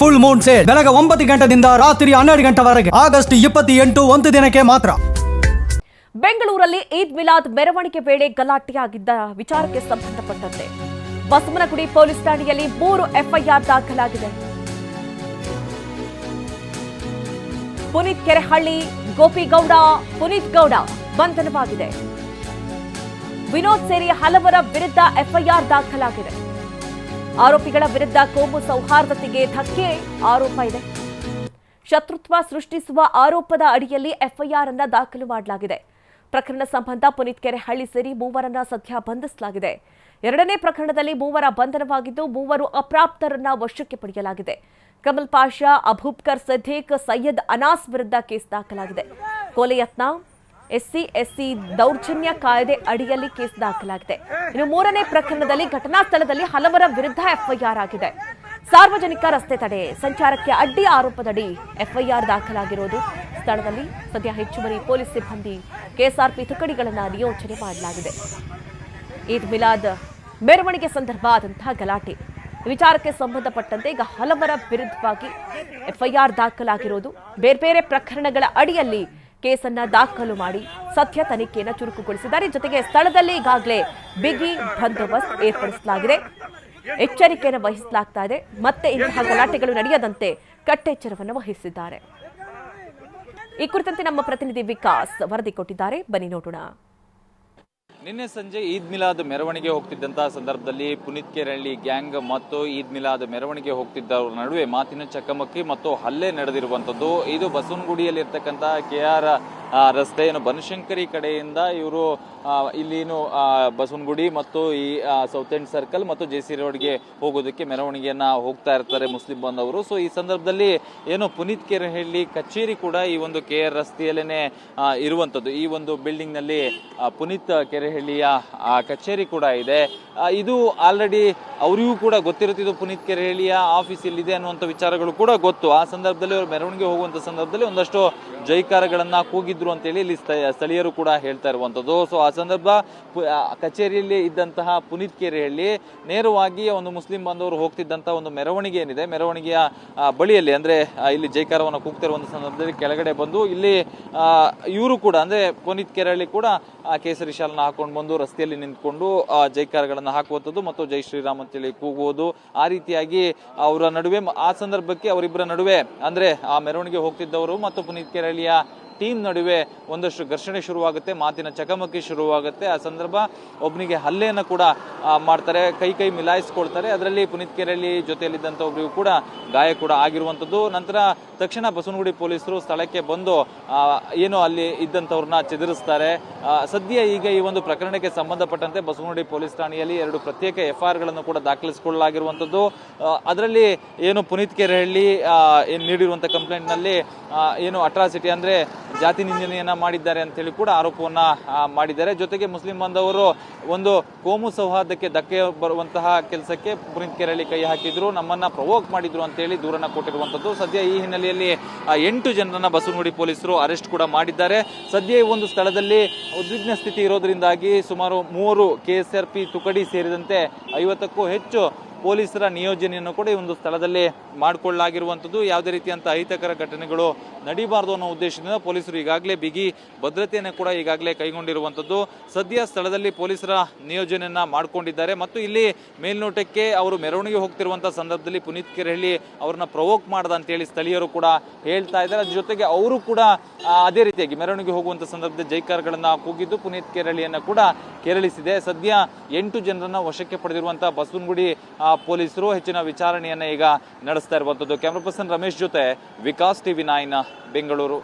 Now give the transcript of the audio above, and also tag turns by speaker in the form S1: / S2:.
S1: Full Moon sale ಬೆಳಗ್ಗೆ 9 ಗಂಟೆಯಿಂದ ರಾತ್ರಿ 12 ಗಂಟೆವರೆಗೆ ಆಗಸ್ಟ್ 28 ಒಂದು ದಿನಕ್ಕೆ ಮಾತ್ರ.
S2: ಬೆಂಗಳೂರಲ್ಲಿ ಈದ್ ಮಿಲಾದ್ ಮೆರವಣಿಗೆ ವೇಳೆ ಗಲಾಟೆಯಾಗಿದ್ದ ವಿಚಾರಕ್ಕೆ ಸಂಬಂಧಪಟ್ಟಂತೆ ಬಸವನಗುಡಿ ಪೊಲೀಸ್ ಠಾಣೆಯಲ್ಲಿ 3 ಎಫ್ಐಆರ್ ದಾಖಲಾಗಿದೆ. ಪುನೀತ್ ಕೆರೆಹಳ್ಳಿ, ಗೋಪಿಗೌಡ, ಪುನೀತ್ ಗೌಡ ಬಂಧನವಾಗಿದೆ. ವಿನೋದ್ ಸೇರಿ ಹಲವರ ವಿರುದ್ಧ ಎಫ್ಐಆರ್ ದಾಖಲಾಗಿದೆ. ಆರೋಪಿಗಳ ವಿರುದ್ಧ ಕೋಮು ಸೌಹಾರ್ದತೆಗೆ ಧಕ್ಕೆ ಆರೋಪ ಇದೆ. ಶತ್ರುತ್ವ ಸೃಷ್ಟಿಸುವ ಆರೋಪದ ಅಡಿಯಲ್ಲಿ ಎಫ್ಐಆರ್ ಅನ್ನು ದಾಖಲು ಮಾಡಲಾಗಿದೆ. ಪ್ರಕರಣ ಸಂಬಂಧ ಪುನೀತ್ ಕೆರೆಹಳ್ಳಿ ಸೇರಿ 3 ಸದ್ಯ ಬಂಧಿಸಲಾಗಿದೆ. 2ನೇ ಪ್ರಕರಣದಲ್ಲಿ 3 ಬಂಧನವಾಗಿದ್ದು 3 ಅಪ್ರಾಪ್ತರನ್ನ ವಶಕ್ಕೆ ಪಡೆಯಲಾಗಿದೆ. ಕಮಲ್ ಪಾಷಾ, ಅಬೂಬಕರ್ ಸಿದ್ದೀಕ್, ಸೈಯದ್ ಅನಾಸ್ ವಿರುದ್ಧ ಕೇಸ್ ದಾಖಲಾಗಿದೆ. ಕೊಲೆ ಯತ್ನ, ಎಸ್ಸಿ ದೌರ್ಜನ್ಯ ಕಾಯ್ದೆ ಅಡಿಯಲ್ಲಿ ಕೇಸ್ ದಾಖಲಾಗಿದೆ. ಇನ್ನು 3ನೇ ಪ್ರಕರಣದಲ್ಲಿ ಘಟನಾ ಸ್ಥಳದಲ್ಲಿ ಹಲವರ ವಿರುದ್ಧ ಎಫ್ಐಆರ್ ಆಗಿದೆ. ಸಾರ್ವಜನಿಕ ರಸ್ತೆ ತಡೆ, ಸಂಚಾರಕ್ಕೆ ಅಡ್ಡಿ ಆರೋಪದಡಿ ಎಫ್ಐಆರ್ ದಾಖಲಾಗಿರೋದು. ಸ್ಥಳದಲ್ಲಿ ಸದ್ಯ ಹೆಚ್ಚುವರಿ ಪೊಲೀಸ್ ಸಿಬ್ಬಂದಿ, ಕೆಎಸ್ಆರ್ಪಿ ತುಕಡಿಗಳನ್ನು ನಿಯೋಜನೆ ಮಾಡಲಾಗಿದೆ. ಈದ್ ಮಿಲಾದ್ ಮೆರವಣಿಗೆ ಸಂದರ್ಭ ಆದಂತಹ ಗಲಾಟೆ ವಿಚಾರಕ್ಕೆ ಸಂಬಂಧಪಟ್ಟಂತೆ ಈಗ ಹಲವರ ವಿರುದ್ಧವಾಗಿ ಎಫ್ಐಆರ್ ದಾಖಲಾಗಿರೋದು. ಬೇರೆ ಪ್ರಕರಣಗಳ ಅಡಿಯಲ್ಲಿ ಕೇಸನ್ನ ದಾಖಲು ಮಾಡಿ ಸದ್ಯ ತನಿಖೆಯನ್ನು ಚುರುಕುಗೊಳಿಸಿದ್ದಾರೆ. ಜೊತೆಗೆ ಸ್ಥಳದಲ್ಲಿ ಈಗಾಗಲೇ ಬಿಗಿ ಬಂದೋಬಸ್ತ್ ಏರ್ಪಡಿಸಲಾಗಿದೆ. ಎಚ್ಚರಿಕೆಯನ್ನು ವಹಿಸಲಾಗ್ತಾ ಇದೆ. ಮತ್ತೆ ಇಂತಹ ಗಲಾಟೆಗಳು ನಡೆಯದಂತೆ ಕಟ್ಟೆಚ್ಚರವನ್ನು ವಹಿಸಿದ್ದಾರೆ. ಈ ಕುರಿತಂತೆ ನಮ್ಮ ಪ್ರತಿನಿಧಿ ವಿಕಾಸ್ ವರದಿ ಕೊಟ್ಟಿದ್ದಾರೆ, ಬನ್ನಿ ನೋಡೋಣ.
S3: ನಿನ್ನೆ ಸಂಜೆ ಈದ್ ಮಿಲಾದ್ ಮೆರವಣಿಗೆ ಹೋಗ್ತಿದ್ದಂತಹ ಸಂದರ್ಭದಲ್ಲಿ ಪುನೀತ್ ಕೆರೆಹಳ್ಳಿ ಗ್ಯಾಂಗ್ ಮತ್ತು ಈದ್ ಮಿಲಾದ್ ಮೆರವಣಿಗೆ ಹೋಗ್ತಿದ್ದವರ ನಡುವೆ ಮಾತಿನ ಚಕಮಕಿ ಮತ್ತು ಹಲ್ಲೆ ನಡೆದಿರುವಂತದ್ದು. ಇದು ಬಸವನಗುಡಿಯಲ್ಲಿರ್ತಕ್ಕಂತಹ KR ರಸ್ತೆ ಬನಶಂಕರಿ ಕಡೆಯಿಂದ ಇವರು ಇಲ್ಲಿನು ಬಸವನಗುಡಿ ಮತ್ತು ಈ ಸೌತ್ ಎಂಡ್ ಸರ್ಕಲ್ ಮತ್ತು JC ರೋಡ್ಗೆ ಹೋಗೋದಕ್ಕೆ ಮೆರವಣಿಗೆಯನ್ನ ಹೋಗ್ತಾ ಇರ್ತಾರೆ ಮುಸ್ಲಿಂ ಬಾಂಧವರು. ಸೊ ಈ ಸಂದರ್ಭದಲ್ಲಿ ಏನು ಪುನೀತ್ ಕೆರೆಹಳ್ಳಿ ಕಚೇರಿ ಕೂಡ ಈ ಒಂದು KR ರಸ್ತೆಯಲ್ಲೇನೆ ಇರುವಂತದ್ದು. ಈ ಒಂದು ಬಿಲ್ಡಿಂಗ್ ನಲ್ಲಿ ಪುನೀತ್ ಕೆರೆಹಳ್ಳಿಯ ಕಚೇರಿ ಕೂಡ ಇದೆ. ಇದು ಆಲ್ರೆಡಿ ಅವರಿಗೂ ಕೂಡ ಗೊತ್ತಿರುತ್ತಿದ್ದು ಪುನೀತ್ ಕೆರೆಹಳ್ಳಿಯ ಆಫೀಸ್ ಇಲ್ಲಿದೆ ಅನ್ನುವಂಥ ವಿಚಾರಗಳು ಕೂಡ ಗೊತ್ತು. ಆ ಸಂದರ್ಭದಲ್ಲಿ ಅವರು ಮೆರವಣಿಗೆ ಹೋಗುವಂತ ಸಂದರ್ಭದಲ್ಲಿ ಒಂದಷ್ಟು ಜೈಕಾರಗಳನ್ನ ಕೂಗಿದ್ರು ಅಂತೇಳಿ ಇಲ್ಲಿ ಸ್ಥಳೀಯರು ಕೂಡ ಹೇಳ್ತಾ ಇರುವಂತದ್ದು. ಸೊ ಆ ಸಂದರ್ಭ ಕಚೇರಿಯಲ್ಲಿ ಇದ್ದಂತಹ ಪುನೀತ್ ಕೆರೆಹಳ್ಳಿ ನೇರವಾಗಿ ಒಂದು ಮುಸ್ಲಿಂ ಬಾಂಧವರು ಹೋಗ್ತಿದ್ದಂತಹ ಒಂದು ಮೆರವಣಿಗೆ ಏನಿದೆ, ಮೆರವಣಿಗೆಯ ಬಳಿಯಲ್ಲಿ ಅಂದ್ರೆ ಇಲ್ಲಿ ಜೈಕಾರವನ್ನು ಕೂಗ್ತಿರುವಂತ ಸಂದರ್ಭದಲ್ಲಿ ಕೆಳಗಡೆ ಬಂದು ಇಲ್ಲಿ ಇವರು ಕೂಡ ಅಂದ್ರೆ ಪುನೀತ್ ಕೆರೆಹಳ್ಳಿ ಕೂಡ ಕೇಸರಿ ಶಾಲನ್ನ ಹಾಕೊಂಡು ಬಂದು ರಸ್ತೆಯಲ್ಲಿ ನಿಂತ್ಕೊಂಡು ಜೈಕಾರಗಳನ್ನ ಹಾಕುವಂಥದ್ದು ಮತ್ತು ಜೈ ಶ್ರೀರಾಮ್ ಅಂತೇಳಿ ಕೂಗುವುದು, ಆ ರೀತಿಯಾಗಿ ಅವರ ನಡುವೆ ಆ ಸಂದರ್ಭಕ್ಕೆ ಅವರಿಬ್ಬರ ನಡುವೆ ಅಂದ್ರೆ ಆ ಮೆರವಣಿಗೆ ಹೋಗ್ತಿದ್ದವರು ಮತ್ತು ಪುನೀತ್ ಕೆರೆಹಳ್ಳಿಯ ಟೀಮ್ ನಡುವೆ ಒಂದಷ್ಟು ಘರ್ಷಣೆ ಶುರುವಾಗುತ್ತೆ, ಮಾತಿನ ಚಕಮಕಿ ಶುರುವಾಗುತ್ತೆ. ಆ ಸಂದರ್ಭ ಒಬ್ಬನಿಗೆ ಹಲ್ಲೆಯನ್ನು ಕೂಡ ಮಾಡ್ತಾರೆ, ಕೈ ಮಿಲಾಯಿಸ್ಕೊಳ್ತಾರೆ. ಅದರಲ್ಲಿ ಪುನೀತ್ ಕೆರೆಹಳ್ಳಿ ಜೊತೆಯಲ್ಲಿದ್ದಂಥ ಒಬ್ಬರಿಗೂ ಕೂಡ ಗಾಯ ಕೂಡ ಆಗಿರುವಂಥದ್ದು. ನಂತರ ತಕ್ಷಣ ಬಸವನಗುಡಿ ಪೊಲೀಸರು ಸ್ಥಳಕ್ಕೆ ಬಂದು ಏನು ಅಲ್ಲಿ ಇದ್ದಂಥವ್ರನ್ನ ಚೆದರಿಸ್ತಾರೆ. ಸದ್ಯ ಈಗ ಈ ಒಂದು ಪ್ರಕರಣಕ್ಕೆ ಸಂಬಂಧಪಟ್ಟಂತೆ ಬಸವನಗುಡಿ ಪೊಲೀಸ್ ಠಾಣೆಯಲ್ಲಿ 2 ಪ್ರತ್ಯೇಕ FIR ಕೂಡ ದಾಖಲಿಸಿಕೊಳ್ಳಲಾಗಿರುವಂಥದ್ದು. ಅದರಲ್ಲಿ ಏನು ಪುನೀತ್ ಕೆರೆಹಳ್ಳಿ ನೀಡಿರುವಂಥ ಕಂಪ್ಲೇಂಟ್ ನಲ್ಲಿ ಏನು ಅಟ್ರಾಸಿಟಿ ಅಂದ್ರೆ ಜಾತಿ ನಿಂದನೆಯನ್ನ ಮಾಡಿದ್ದಾರೆ ಅಂತ ಹೇಳಿ ಕೂಡ ಆರೋಪವನ್ನ ಮಾಡಿದ್ದಾರೆ. ಜೊತೆಗೆ ಮುಸ್ಲಿಂ ಬಾಂಧವರು ಒಂದು ಕೋಮು ಸೌಹಾರ್ದಕ್ಕೆ ಧಕ್ಕೆ ಬರುವಂತಹ ಕೆಲಸಕ್ಕೆ ಪುನೀತ್ ಕೆರೆಹಳ್ಳಿ ಕೈ ಹಾಕಿದ್ರು, ನಮ್ಮನ್ನ ಪ್ರವೋಕ್ ಮಾಡಿದ್ರು ಅಂತ ಹೇಳಿ ದೂರನ್ನ ಕೊಟ್ಟಿರುವಂತದ್ದು. ಸದ್ಯ ಈ ಹಿನ್ನೆಲೆಯಲ್ಲಿ 8 ಜನರನ್ನ ಬಸವನಗುಡಿ ಪೊಲೀಸರು ಅರೆಸ್ಟ್ ಕೂಡ ಮಾಡಿದ್ದಾರೆ. ಸದ್ಯ ಈ ಒಂದು ಸ್ಥಳದಲ್ಲಿ ಉದ್ವಿಗ್ನ ಸ್ಥಿತಿ ಇರೋದ್ರಿಂದಾಗಿ ಸುಮಾರು 3 KSRP ತುಕಡಿ ಸೇರಿದಂತೆ 50ಕ್ಕೂ ಹೆಚ್ಚು ಪೊಲೀಸರ ನಿಯೋಜನೆಯನ್ನು ಕೂಡ ಈ ಒಂದು ಸ್ಥಳದಲ್ಲಿ ಮಾಡಿಕೊಳ್ಳಲಾಗಿರುವಂಥದ್ದು. ಯಾವುದೇ ರೀತಿಯಂತ ಅಹಿತಕರ ಘಟನೆಗಳು ನಡೀಬಾರದು ಅನ್ನೋ ಉದ್ದೇಶದಿಂದ ಪೊಲೀಸರು ಈಗಾಗಲೇ ಬಿಗಿ ಭದ್ರತೆಯನ್ನು ಕೂಡ ಈಗಾಗಲೇ ಕೈಗೊಂಡಿರುವಂಥದ್ದು. ಸದ್ಯ ಸ್ಥಳದಲ್ಲಿ ಪೊಲೀಸರ ನಿಯೋಜನೆಯನ್ನ ಮಾಡಿಕೊಂಡಿದ್ದಾರೆ ಮತ್ತು ಇಲ್ಲಿ ಮೇಲ್ನೋಟಕ್ಕೆ ಅವರು ಮೆರವಣಿಗೆ ಹೋಗ್ತಿರುವಂತಹ ಸಂದರ್ಭದಲ್ಲಿ ಪುನೀತ್ ಕೆರೆಹಳ್ಳಿ ಅವ್ರನ್ನ ಪ್ರವೋಕ್ ಮಾಡದ ಅಂತೇಳಿ ಸ್ಥಳೀಯರು ಕೂಡ ಹೇಳ್ತಾ ಇದ್ದಾರೆ. ಅದ್ರ ಜೊತೆಗೆ ಅವರು ಕೂಡ ಅದೇ ರೀತಿಯಾಗಿ ಮೆರವಣಿಗೆ ಹೋಗುವಂತ ಸಂದರ್ಭದಲ್ಲಿ ಜೈಕಾರಗಳನ್ನ ಕೂಗಿದ್ದು ಪುನೀತ್ ಕೆರೆಹಳ್ಳಿಯನ್ನ ಕೂಡ ಕೆರಳಿಸಿದೆ. ಸದ್ಯ 8 ಜನರನ್ನ ವಶಕ್ಕೆ ಪಡೆದಿರುವಂತಹ ಬಸವನಗುಡಿ ಪೊಲೀಸರು ಹೆಚ್ಚಿನ ವಿಚಾರಣೆಯನ್ನ ಈಗ ನಡೆಸ್ತಾ ಇರುವಂತದ್ದು. ಕ್ಯಾಮರಾ ಪರ್ಸನ್ ರಮೇಶ್ ಜೊತೆ ವಿಕಾಸ್ TV9 ಬೆಂಗಳೂರು.